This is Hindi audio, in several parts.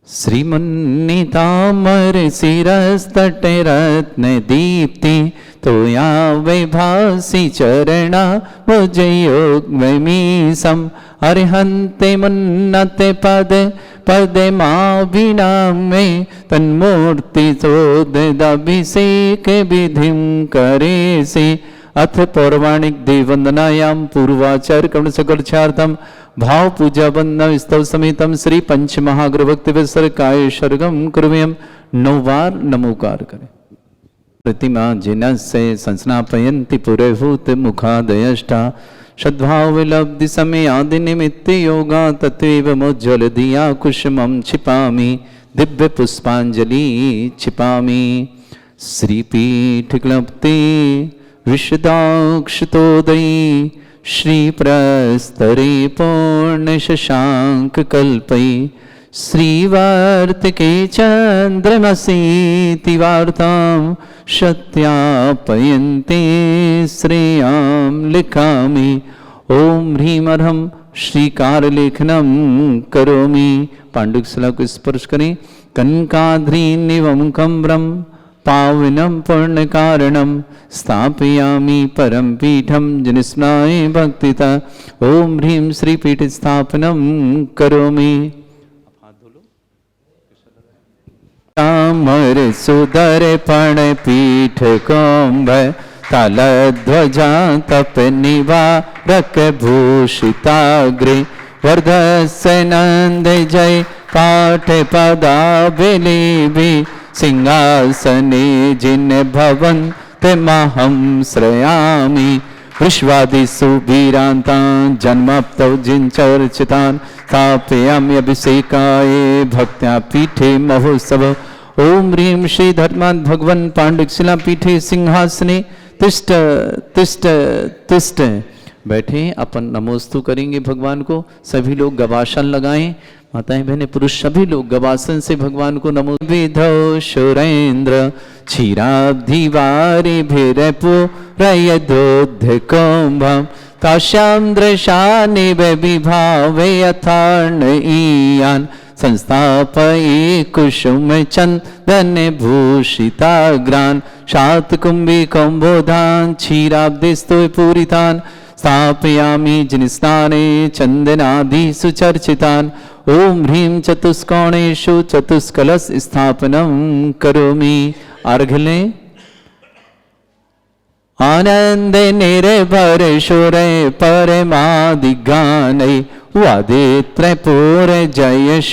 श्रीमुन्नीतामर शिरस्तटे रत्न दीप्ति तोया वैभासी चरणा मुजयोगमीसम अरिहन्ते मुन्नते पद पदे माविनामे तन्मूर्ति चोदभिषेक विधिं करेसि अथ पौराणिक देववंदनायां पूर्वाचार्य कर्ण सकलचार्थम भाव पूजा वंदना स्तव समेतम श्री पंच महाग्र भक्ति काय सर्गम कुर्वयम 9 बार नमोकार करें। प्रतिमा जिनस्य संस्नापयन्ति पुरहूत मुखादयष्टा सद्भाव विलब्धि समय आदि निमित्त योगा तत्व मोज्ज्वल दिया कुसुमं छिपामि दिव्य पुष्पांजलि छिपामि श्रीपीठ क्लप्ते विशदाक्षतोदयी श्री प्रस्तरे पूर्ण शशांक कल्पई श्रीवार्तिके चंद्रमसीति वार्तां सत्यापयन्ते श्रेयां लिखामि ओम ह्रीं अर्हं श्रीकारलेखनं करोमि। पांडुकशिला को स्पर्श करें। कनकाद्रीनिवं कम्रं पावनं पुण्यकारणं स्थापयामि परम पीठं जनिस्नाय भक्तिता ओम ह्रीं श्रीपीठ स्थापनं करोमि। तामर सुदर पण पीठ कोम्भ तलध्वजा तप निवारक भूषिताग्रे वर्धस्य नंद जय पाठ पदाबिलिभि सिंहासने जिन भवन तमहं श्रयामि विश्वादिषु वीरान्तां जन्माप्तौ जिनचर्चितान् स्थापयामि अभिषेकाय भक्त्या पीठे महोत्सव ओम ह्रीं श्री धर्मात् भगवन् पांडुकशिला पीठे सिंहासने तिष्ठ तिष्ठ तिष्ठ। बैठे अपन नमोस्तु करेंगे भगवान को। सभी लोग गवासन लगाएं। माताएं बहनें पुरुष सभी लोग गवासन से भगवान को नमो। विधौ सुरेंद्र क्षीराब्धिवारि भिरपुरयदोद्ध कुंभं काश्यां दृशानिव विभावे यथार्ण ईयान् संस्थापये कुसुम चंदन भूषिताग्रान् शातकुंभी कौम्बोधान् क्षीराब्धिस्तु पूरितान् स्थापयामि जिनस्थाने चंदनादि सुचर्चितान् ओम ह्रीं चतुष्कोणेषु चतुष्कलश स्थापनं करोमि। अर्घ्य लें। आनंद निर्भर सुर परमादिगानै वादे त्रैपुर जयश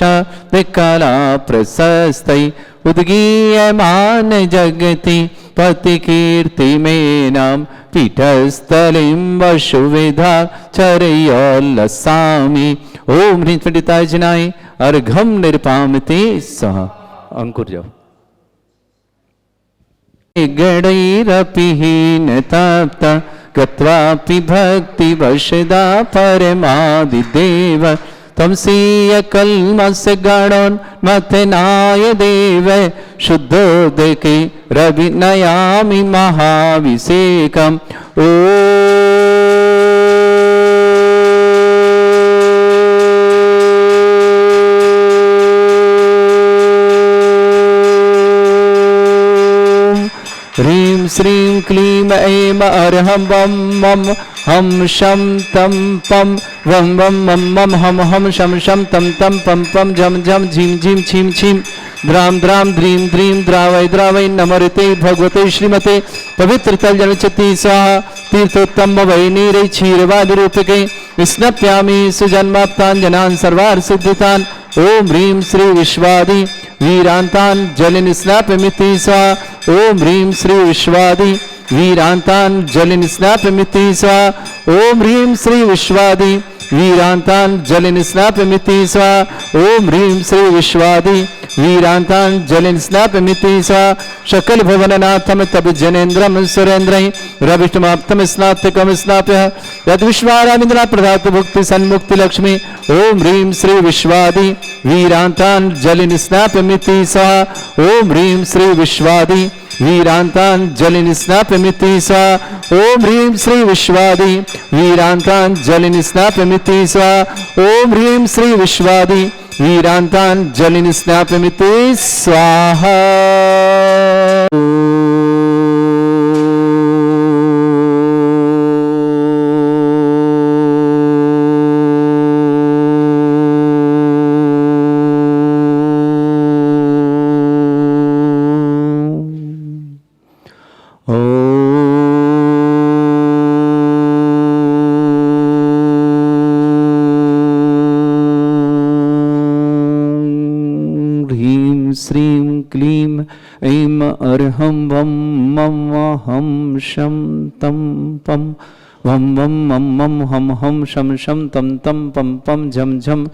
विकला प्रशस्तै उद्गीयमान जगति पति कीर्ति में नाम पीठस्थलिं वसुविधा चरयोल्लसामि ओम ह्रीं पंडिताय जनाय अर्घम निर्पामते सह। अंकुर जाओ। गणैरपिहीन तप्त गत्वापि भक्ति वशदा परमादिदेव तमसीय कल्मस गणोन्मथनाय देव शुद्धोदके रविनयामि महाभिषेकम् ओ ह्रीं श्रीं क्लीं ऐं अर्हं वं मं हम शं तं पं वं वं मं मं हम हम शं शं तं तं पं पं झं झं झीं झीं छीं छीं द्रां द्रां द्रीं द्रीं द्रावै द्रावै नमृते भगवते श्रीमते पवित्र तल जलचति स्वाहा तीर्थोत्तम वै नीरै क्षीरवादि रूपके स्नप्यामि सुजन्माप्तान् जनान् सर्वार्थ सिद्धितान् ओम ह्रीं श्री विश्वादि वीरांतान् जलिन स्नापमिति स्वाहा ओम ह्रीं श्री विश्वादि वीरांतान् जलिन स्नापमिति स्वाहा ओम ह्रीं श्री विश्वादि वीरांतान् जलिन स्नापमिति स्वाहा ओम ह्रीं श्री विश्वादि वीरांतान् जलिन स्नापमिति स्वाहा सकल भुवननाथं तब जनेन्द्रं सुरेन्द्रै रविष्टमाप्तं स्नातकं स्नाप्य यद्विश्वारामिन्द्रा प्रदात भुक्ति सन्मुक्ति लक्ष्मी ओम ह्रीं श्री विश्वादि वीरांतान् जलिन स्नापमिति स्वाहा ओम ह्रीं श्री विश्वादि वीरांतान् जलिन स्नापमिति स्वाहा ओम ह्रीं श्री विश्वादि वीरांतान् जलिन स्नापमिति स्वाहा ओम ह्रीं श्री विश्वादि वीरांतांजलिं स्नापयामि स्वाहा। श्रीं क्लीं ऐं अर्हं वं मं हं शं तं पं वं वं मं मं हं हं शं शं तं तं पं पं झं झं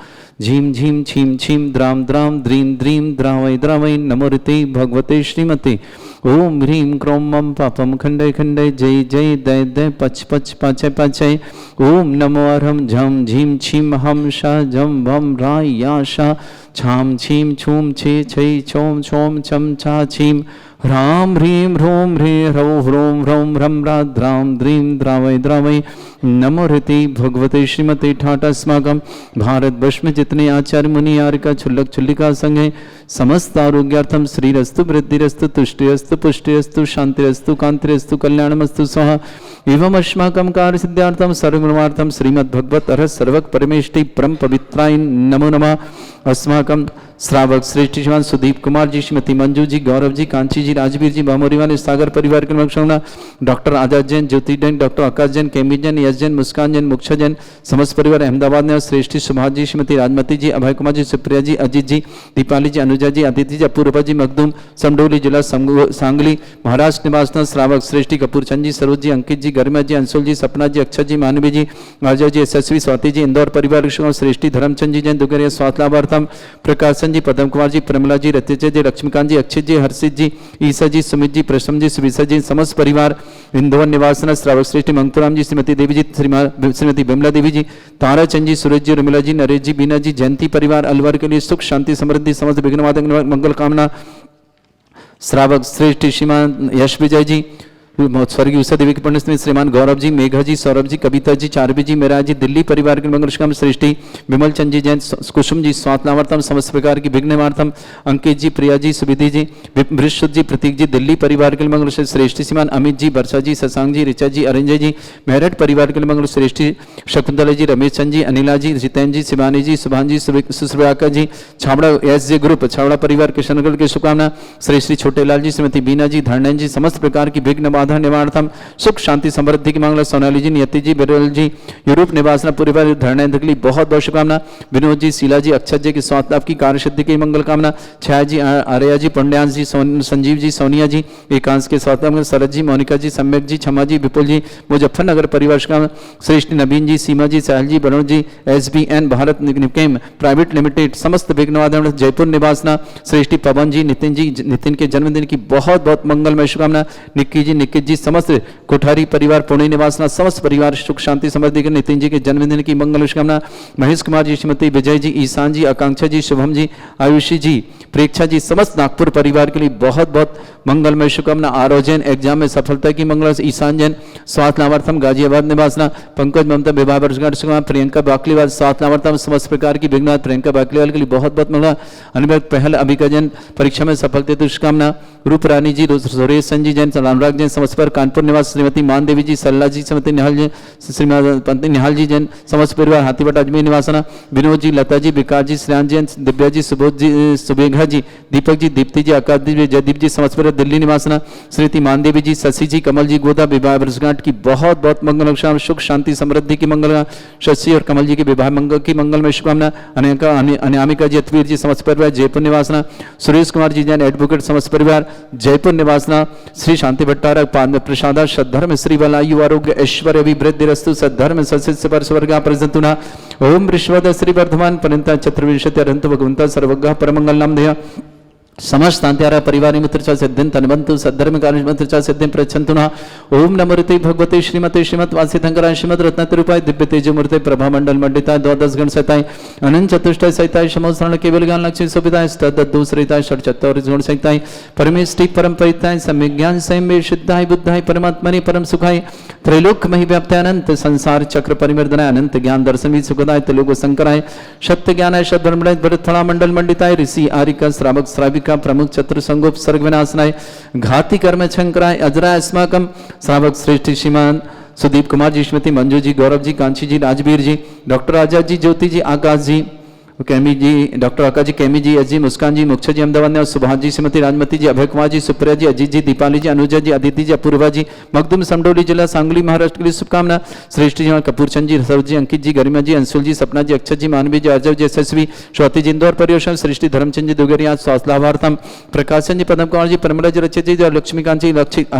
झीं झीं छीं छीं द्रां द्रां द्रीं द्रीं द्रावै द्रावै नमोर्ते भगवते श्रीमते। ओम ह्रीं क्रों मं पापं खण्डय खण्डय जय जय दय दय पच पच पाचय पाचय। ओम नमो अर्हं झं झीं छीं हं शा झं भं राय या शा छां छीं छूं छे छै छौं छौं छं छा छीं ह्रां ह्रीं ह्रूं ह्रीं ह्रौं ह्रूं ह्रौं ह्रं द्रां द्रीं द्रावै द्रावै नमो ऋते भगवते श्रीमते ठाट। अस्माकं भारतवर्ष में जितने आचार्य मुनि यारिका छुल्लक छुल्लिका संघ है समस्त आरोग्यार्थम श्रीरस्तु वृद्धिरस्तु तुष्टिरस्तु पुष्टिरस्तु शांतिरस्तु कांतिरस्तु कल्याणमस्तु स्वाहा। एवं अस्माकं कार्य सिद्धार्थम सर्वगुणार्थम श्रीमद्भगवत अर्हत सर्वक परमेष्टि परम पवित्राय नमो नमः। अस्माकं श्रावक श्रेष्ठ श्रीमान सुदीप कुमार जी, श्रीमती मंजू जी, गौरव जी, कांची जी, राजवीर जी, भामोरी वाले सागर परिवार के लोग, डॉक्टर आजाद जैन, ज्योति जैन, डॉक्टर आकाश जैन, केमी जैन, यश जैन, मुस्कान जैन, मुक्षा जैन, समस्त परिवार अहमदाबाद में श्रेष्ठी सुभाष जी, श्रीमती राजमती जी, अभय कुमार जी, सुप्रिया जी, अजीत जी, दीपाली जी, अनुजा जी, अदिति जी, अपूर्वा जी, मखदूम समडोली जिला सांगली महाराष्ट्र निवासना श्रावक श्रेष्ठी कपूर चंद जी, सरोज जी, अंकित जी, गरिमा जी, अंशुल जी, सपना जी, अक्षय जी, मानवी जी, अजय जी, यशस्वी, स्वाति जी, इंदौर परिवार श्रेष्ठी धर्मचंद जी जैन दुगरिया स्वास्थ्य लाभार्थम प्रकाशन जी, पदम कुमार जी, प्रमिला जी, रतिजा जी, लक्ष्मीकांत जी, अक्षित जी, हर्षित जी, ईसा जी, सुमित जी, प्रसम जी, सुविशा जी, समस्त परिवार इंदौर निवासना श्रावक श्रेष्ठी मंगतुराम जी, श्रीमती देवी जी, श्रीमती बिमला देवी जी, ताराचंद जी, सूरज जी, रुमिला जी, नरेश जी, बीना जी, जयंती परिवार अलवर के लिए सुख शांति समृद्धि समस्त विघ्नवादक मंगल कामना। श्रावक श्रेष्ठ श्रीमान यश विजय जी, स्वर्गीय उषा देवी की पुण्यतिथि श्रीमान गौरव जी, मेघा जी, सौरभ जी, कविता जी, चारवी जी, मेरा जी, दिल्ली परिवार के मंगलकाम सृष्टि विमल चंद जी जैन, कुसुम जी, स्वातलावर्तम समस्त प्रकार की विघ्नवार्थम अंकित जी, प्रिया जी, सुविधि जी, विश्वत जी, प्रतीक जी, दिल्ली परिवार के मंगल श्रेष्ठी श्रीमान अमित जी, वर्षा जी, शशांक जी, ऋचा जी, अरिंजय जी, मेरठ परिवार के मंगल श्रेष्ठी शकुंतला जी, रमेश चंद जी, अनिला जी, जितेंद्र जी, शिवानी जी, सुभान जी, सुश्रयाका ji, Chhabra S J group Chhabra परिवार किशनगढ़ के शुभकामना। श्री श्री छोटेलाल जी, श्रीमती बीना जी, धरणन जी, समस्त प्रकार की विघ्न बाधा निवारणार्थम सुख शांति समृद्धि की मांगला। सोनाली जी, नियति जी, बिरल जी, यूरोप निवासना परिवार धरणेंद्र के लिए बहुत बहुत शुभकामना। विनोद जी, शीला जी, अक्षत जी की स्वास्थ्य लाभ की कार्य सिद्धि की मंगल कामना। छाया जी, आर्या जी, पंड्यांश जी, संजीव जी, सोनिया जी, एकांश के स्वास्थ्य लाभ। शरद जी, मोनिका जी, सम्यक जी, क्षमा जी, विपुल जी, मुजफ्फरनगर परिवार का श्रेष्ठ नवीन जी, सीमा जी, साहल जी, Varun ji, SBN Bharat निकेम private limited, समस्त विघ्नवादन जयपुर निवासना श्रेष्ठी पवन जी, नितिन के जन्मदिन की बहुत बहुत मंगलमय शुभकामना। निक्की जी, निकित जी, समस्त कोठारी परिवार पुणे निवासना समस्त परिवार सुख शांति समृद्धि के नितिन जी के जन्मदिन की मंगल शुभकामना। महेश कुमार जी, श्रीमती विजय जी, ईशान जी, आकांक्षा जी, शुभम जी, आयुषी जी, प्रेक्षा जी, समस्त नागपुर परिवार के लिए बहुत बहुत मंगलमय शुभकामना। आरोह जैन एग्जाम में सफलता की मंगल। ईशान जैन स्वास्थ्य लाभार्थम गाजियाबाद निवासना। पंकज ममता विवाह वर्षगांठ शुभकामना। प्रियंका बाकलीवाल स्वास्थ्य लाभार्थम समस्त प्रकार की विघ्न। प्रियंका बाकलीवाल के लिए बहुत बहुत मंगला। अनिर्बत पहल अभिका जैन परीक्षा में सफलता हेतु शुभकामना। रूप रानी जी, सुरेश संजी जैन, रामराग जैन समस्त पर कानपुर निवास। श्रीमती मान देवी जी, सल्ला जी, श्रीमती निहाल जी, श्रीमती निहाल जी जैन समस्त परिवार हाथीवट अजमेर निवासना। विनोद जी, लता जी, विकास जी, श्रेयान जैन, दिव्या जी, सुबोध जी, सुबेघा जी, दीपक जी, दीप्ति जी, आकाश जी, जयदीप जी समस्त परिवार दिल्ली निवासना। श्रीमती मान देवी जी, शशि जी, कमल जी, गोदा विवाह वर्षगांठ की बहुत बहुत मंगल सुख शांति समृद्धि की मंगल। शशि और कमल जी के विवाह मंगल की मंगलमय शुभकामना। अनामिका जी, अतवीर जी समस्त परिवार जयपुर निवासना। सुरेश कुमार जी जैन एडवोकेट समस्त परिवार जयपुर निवासना। श्री शांति भट्टारक पाद प्रसादा सद्धर्म श्री वलायु आरोग्य ऐश्वर्य अभिवृद्धिरस्तु सद्धर्म सस्य पर स्वर्गा प्रजंतुना। ओम विश्वद श्री वर्धमान परंता चतुर्विंशति अरहंत भगवंता सर्वज्ञ परमंगल नामधेय। समस्त अंत्यारा परिवार मित्रचा सिद्धिं तनवंतु सद्धर्म कार्य मित्रचा सिद्धिं प्रचंतु ना ओम नमोते भगवते श्रीमते श्रीमत वासितंकराय श्रीमद रत्नतिरूपाय दिव्य तेजमूर्ते प्रभा मंडल मंडिताय द्वादश गण सहिताय अनंत चतुष्टय सहिताय समोसरण केवल ज्ञान लक्ष्मी सुविधाय स्तद सहिताय षट चतुर गुण सहिताय परमेष्टि परम परिताय सम्यक ज्ञान संयम शुद्धाय बुद्धाय परमात्मने परम सुखाय त्रैलोक मही व्याप्त अनंत संसार चक्र परिवर्तनाय अनंत ज्ञान दर्शन सुखदाय त्रिलोक शंकराय सत्य ज्ञानाय शब्दमंडलाय भरतथला मंडल मंडिताय ऋषि आरिका श्रावक श्राविका प्रमुख चतुर संगोप सर्ग विनाशनाय घाती कर्म शंकराय अजराय अस्माकम श्रावक श्रेष्ठ श्रीमान सुदीप कुमार जी श्रीमती मंजू जी गौरव जी कांची जी राजवीर जी डॉक्टर आजाद जी ज्योति जी आकाश जी कैमी जी डॉक्टर आकाश जी कैमी जी अजी मुस्कान जी मुख्य जी अहमदाबाद और सुभाष जी श्रीमती राजमती जी अभय कुमार जी सुप्रिया जी अजीत जी दीपाली जी अनुजा जी अदिति जी अपूर्वा जी मखदूम समडोली जिला सांगली महाराष्ट्र के लिए शुभकामना श्रेष्ठ जी कपूरचंद जी सरोज जी अंकित जी गरिमा जी अंशुल जी सपना जी अक्षत जी मानवी जी अजय जी यशस्वी स्वाति जी इंदौर परियोजना सृष्टि धर्मचंद जी दुगरिया स्वास्थ्य लाभार्थम प्रकाशन जी पदम कुमार जी परमला जी रचित जी लक्ष्मीकांत जी लक्षित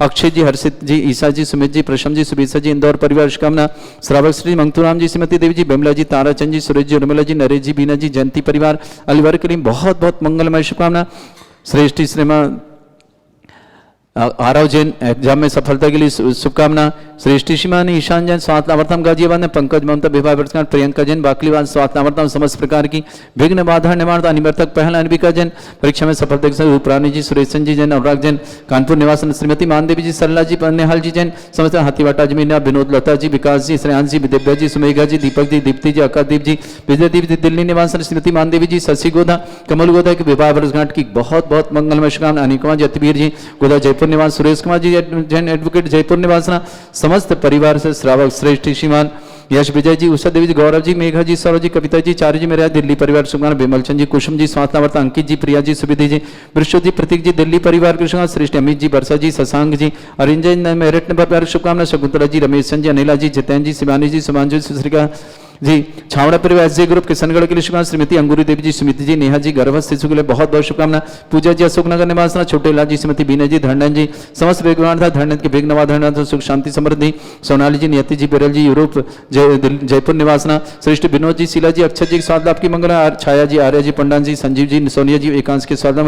अक्षय जी हर्षित जी ईसा जी सुमित जी प्रशम जी सुबीसा जी इंदौर परिवार शुभकामना श्रावक श्री मंगतूराम जी श्रीमती देवी जी बिमला जी ताराचंद जी सुरेश जी उर्मिला जी नरेश जी बीना जी जयंती परिवार अलवर करीम बहुत बहुत मंगलमय शुभकामना श्रेष्ठ श्रीमान आरव जैन एग्जाम में सफलता के लिए शुभकामना श्रेष्ठी श्रीमान ईशान जैन स्वास्थ्य लाभार्थम गाजियाबाद में पंकज ममता विवाह वर्षगांठ प्रियंका जैन बाकलीवाद स्वास्थ्य लाभार्थम समस्त प्रकार की विघ्न बाधा निवारण अनिवर्तक पहल अनबिका जैन परीक्षा में सफलता के साथ रूपरानी जी सुरेशन जी जैन अनुराग जैन कानपुर निवासन श्रीमती मानदेवी जी सरला जी नेहाल जी जैन समस्त हाथीवाटा जमीना विनोद लता जी विकास जी श्रेयांश जी दिव्या जी सुमेघा जी दीपक जी दीप्ति जी आकाशदीप जी विजयदीप जी दिल्ली निवासन श्रीमती मानदेवी जी शशि गोदा कमल गोदा की विवाह वर्षगांठ की बहुत बहुत मंगलमय शुभकामना अनिल कुमार जी अतिवीर जी गोदा जयपुर निवास सुरेश कुमार जी जैन एडवोकेट जयपुर निवासना समस्त परिवार से श्रावक श्रेष्ठ श्रीमान यश विजय जी उषा देवी जी गौरव जी मेघा जी सौरभ जी कविता जी चार्य जी मेरा दिल्ली परिवार शुभकामना विमल चंद जी कुसुम जी स्वास्थ्य लाभार्थी अंकित जी प्रिया जी सुविधि जी विश्व जी प्रतीक जी दिल्ली परिवार के शुभकामना श्रेष्ठ अमित जी वर्षा जी शशांक जी अरिंजन मेरठ परिवार शुभकामना शकुंतला जी रमेश चंद जी अनिला जी जितेंद्र जी शिवानी जी सुमांजु सुश्रिका जी छावड़ा परिवार एसजे ग्रुप किशनगढ़ के लिए शुभकामना श्रीमती अंगूरी देवी जी सुमिति जी नेहा जी गर्भस्थ शिशु के लिए बहुत बहुत शुभकामना पूजा जी अशोकनगर निवासना छोटे लाल जी श्रीमती बीना जी धरनन जी समस्त वेगवान था धरनन के वेगनवा धरनन सुख शांति समृद्धि सोनाली जी नियति जी बिरल जी यूरोप जयपुर निवासना श्रेष्ठ विनोद जी शीला जी अक्षय जी स्वाद लाभ की मंगला छाया जी आर्य जी पंडान जी संजीव जी सोनिया जी एकांश के स्वाद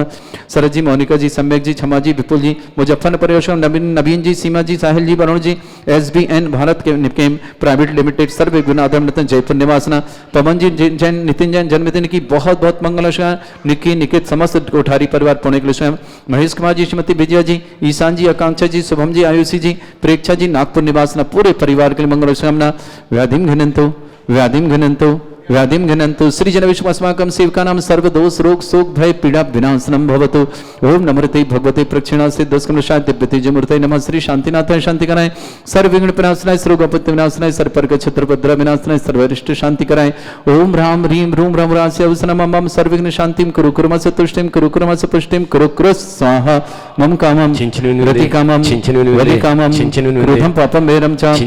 शरद जी मोनिका जी सम्यक जी क्षमा जी विपुल जी मुजफ्फर परियोजना नवीन जी सीमा जी साहिल जी वरुण जी SBN भारत के निकेम प्राइवेट लिमिटेड सर्व गुणाधम रतन जयपुर निवासना पवन जी जैन नितिन जैन जन्मदिन की बहुत बहुत मंगल निकी निकित समस्त कोठारी परिवार पुणे के लिए स्वयं महेश कुमार जी श्रीमती विजया जी ईशान जी आकांक्षा जी शुभम जी आयुषी जी प्रेक्षा जी नागपुर निवासना पूरे परिवार के लिए मंगल शुभकामना व्याधिम घनंतो व्याधिम घनंतु श्री जन विष्णु अस्माकं सेवका नाम सर्व दोष रोग शोक भय पीड़ा विनाशनम भवतु ओम नमोते भगवते प्रक्षिणा से दस्कमशाय दिव्य तेजमूर्ते नमः श्री शांतिनाथाय शांति कराए सर्व विघ्न विनाशनाय सर्व आपत्ति विनाशनाय सर्व परक छत्रपद्र विनाशनाय सर्वरिष्ट शांति कराए ओम राम ह्रीम रूम राम रास्य अवसनम मम सर्व विघ्न शांतिम कुरु कुर्मस्य तुष्टिम कुरु कुर्मस्य पुष्टिम कुरु कुरु स्वाहा मम कामम रति कामम वदि कामम क्रोधम पापम मेरम च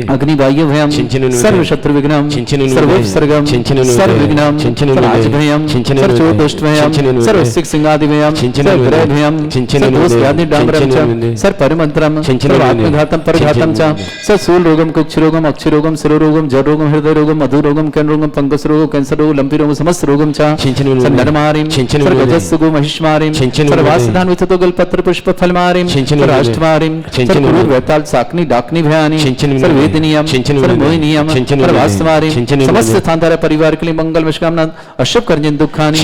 अग्नि वायु भयम सर्व शत्रु विघ्नम सर्व सर्वविघ्नं सर्वराजभयं सर्वचोदुष्टभयं सर्वसिक सिंहादिभयं सर्वग्रहभयं सर्वदोषव्याधिडाम्बरं सर्वपरिमन्त्रं सर्वात्मघातं परघातं च सर्वशूलरोगं कुक्षरोगं अक्षरोगं शिरोरोगं जडरोगं हृदयरोगं मधुरोगं कैनरोगं पंकसरोगं कैंसररोगं लंपीरोगं समस्त रोगं च सर्वनरमारीं सर्वगजस्सुगो महिष्मारीं सर्वासिधान विचतो गलपत्र पुष्प फलमारीं सर्वाष्टमारीं सर्वकुरुर्वैताल साकनी डाकनी भयानी सर्ववेदनीयं सर्वमोहिनीयं सर्वास्तमारीं समस्त स्थानधारा परिवार के लिए मंगल शुभकामना अशुभ कर्जन दुखानी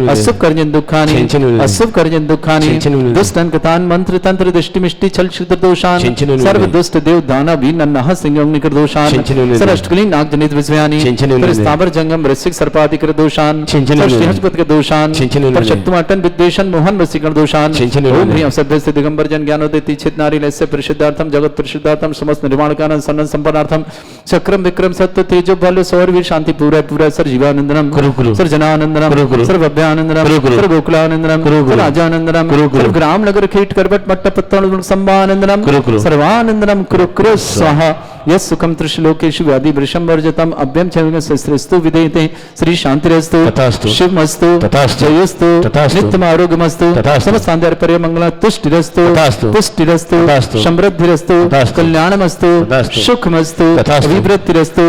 अशुभ कर्जन दुखानी अशुभ कर्जन दुखानी दुष्ट अंकतान मंत्र तंत्र दृष्टि मिष्टि छल क्षुद्र दोषान सर्व दुष्ट देव दाना भी नन्हा सिंह निकर दोषान सर अष्टकली नाग जनित विषयानी स्थावर जंगम ऋषिक सर्पाधिकर दोषान हजपत के दोषान शक्तुमाटन विद्वेषण मोहन वसीकर दोषान ओम ह्रीं सभ्य से दिगंबर जन ज्ञानोदय चित नारी लस्य परिशुद्धार्थम जगत परिशुद्धार्थम समस्त निर्माण कारण सन्न संपन्नार्थम चक्रम विक्रम सत्य तेजो बल सौरवीर शांति पूरा पूरा sir Jeevanandanam sir Jananandanam sir Bhavyanandanam sir Gokulanandanam sir Rajanandanam sir ग्राम नगर खेट करबट मट्ट पत्तन संभानंदनम सर्वानंदनम कुरु कुरु स्वाहा यस सुखम त्रिशलोकेषु व्याधि वृषम वर्जतम अभ्यम चैस्तु विधेयते श्री शांतिरस्तु शिवमस्तु जयोस्तु नित्यम आरोग्यमस्तु समस्त आंध्र पर्य मंगल तुष्टिरस्तु पुष्टिरस्तु समृद्धिरस्तु कल्याणमस्तु सुखमस्तु अभिवृद्धिरस्तु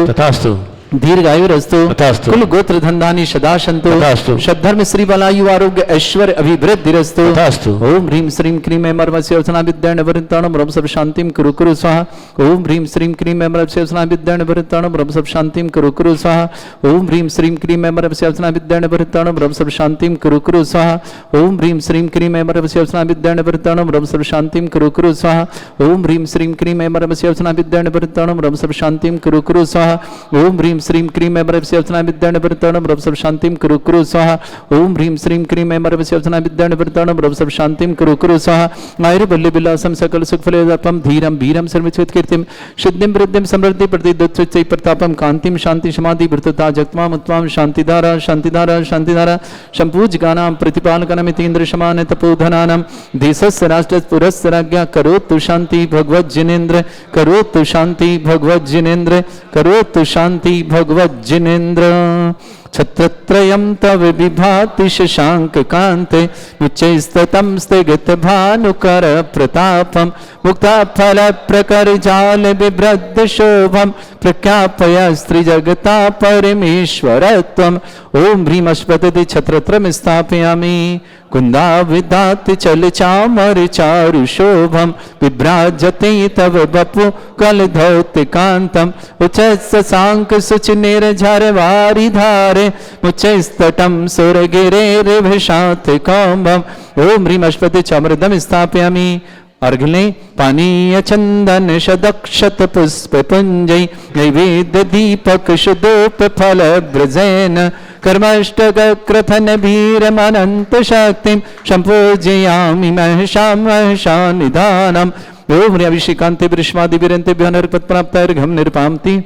दीर्घायुरस्तु तथास्तु। कुल गोत्र धंधानी सदा संतो तथास्तु। सद्धर्म श्री बलायु आरोग्य ऐश्वर्य अभिवृद्धिरस्तु तथास्तु। ओम ह्रीं श्रीं क्रीं ऐमर्वस्य अर्चना विद्याण वरिताणं ब्रह्म सब शांतिं कुरु कुरु स्वाहा ओम ह्रीं श्रीं क्रीं ऐमर्वस्य अर्चना विद्याण वरिताणं ब्रह्म सब शांतिं कुरु कुरु स्वाहा ओम ह्रीं श्रीं क्रीं ऐमर्वस्य अर्चना विद्याण वरिताणं ब्रह्म सब शांतिं कुरु कुरु स्वाहा ओम ह्रीं श्रीं क्रीं ऐमर्वस्य अर्चना विद्याण वरिताणं ब्रह्म सब शांतिं कुरु कुरु स्वाहा ओम ह्रीं श्रीं क्रीं ऐमर्वस्य अर्चना विद्याण वरिताणं ब्रह्म सब शांतिं कुरु कुरु स्वाहा ओम ह्रीं श्रीं क्रीं ऐमर्वस्य अर्चना विद्याण वरिताणं ब्रह्म सब शांतिं कुरु कुरु स्वाहा ओम ह्रीं श्रीं क्रीं ऐमर्वस्य अर्चना विद्याण वरिताणं ब्रह्म सब शांतिं कुरु कुरु स्वाहा आयुर्बल्य विलासम सकल सुखफलदापम धीरम वीरम सर्वचित कीर्तिम सिद्धिं वृद्धिं समृद्धि प्रतिदुत्तै प्रतापम कांतिम शांति समाधि वृतता जगत्माम उत्तमाम शांतिधारा शांतिधारा शांतिधारा संपूज्यकानां प्रतिपालकनमितीन्द्र समान तपोधनानां देशस्य राष्ट्रस्य पुरस्य राज्ञा करोतु शांति भगवत् जिनेन्द्र करोतु शांति भगवत् जिनेन्द्र करोतु शांति भगवत् जिनेन्द्र छत्रत्रयं तव विभाति शशांक कांते उच्चैस्ततं स्थिगत भानुकर प्रतापम मुक्ता फल प्रकर जाल बिभ्रद्ध शोभम प्रख्यापय स्त्री जगता परमेश्वरत्वम ओम ह्रीं अश्वतति छत्रत्रम स्थापयामि कुंदा विदाति चल चामर चारु शोभम विभ्राजते तव बपु कल धौत कांतम उच्चैस्तसांक सुच निर्झर वारि धारे मुच्चैस्तटं सुरगिरे रिभशात कौम्भम ओम ह्रीं अश्वतति चामृदम स्थापयामि अर्घ्ले पानीय चंदन शदक्षत पुष्प पुंजय नैवेद्य दीपक शुदोप फल ब्रजेन कर्मष्टक क्रथन भीरमनंत शक्तिं संपूजयामि महषां महषा निधानम् ओम ह्रीं अभिषेकान्ते वृष्मादिभिरन्तेभ्यो नरपत्प्राप्तार्घ्यं निर्पाम्ति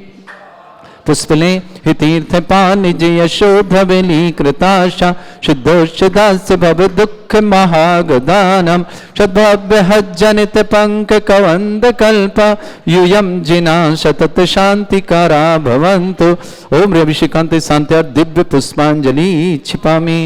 पुष्पले हितीर्थ पानिज यशोधवली कृताशा शुद्धोषदास्य भव दुख महागदानम सद्भव्य हज्जनित पंक कवंद कल्प यूयम जिना सतत शांतिकारा भवन्तु ओम ह्रीं अभिषेकान्ते शान्त्यार्थ दिव्य पुष्पांजलि क्षिपामि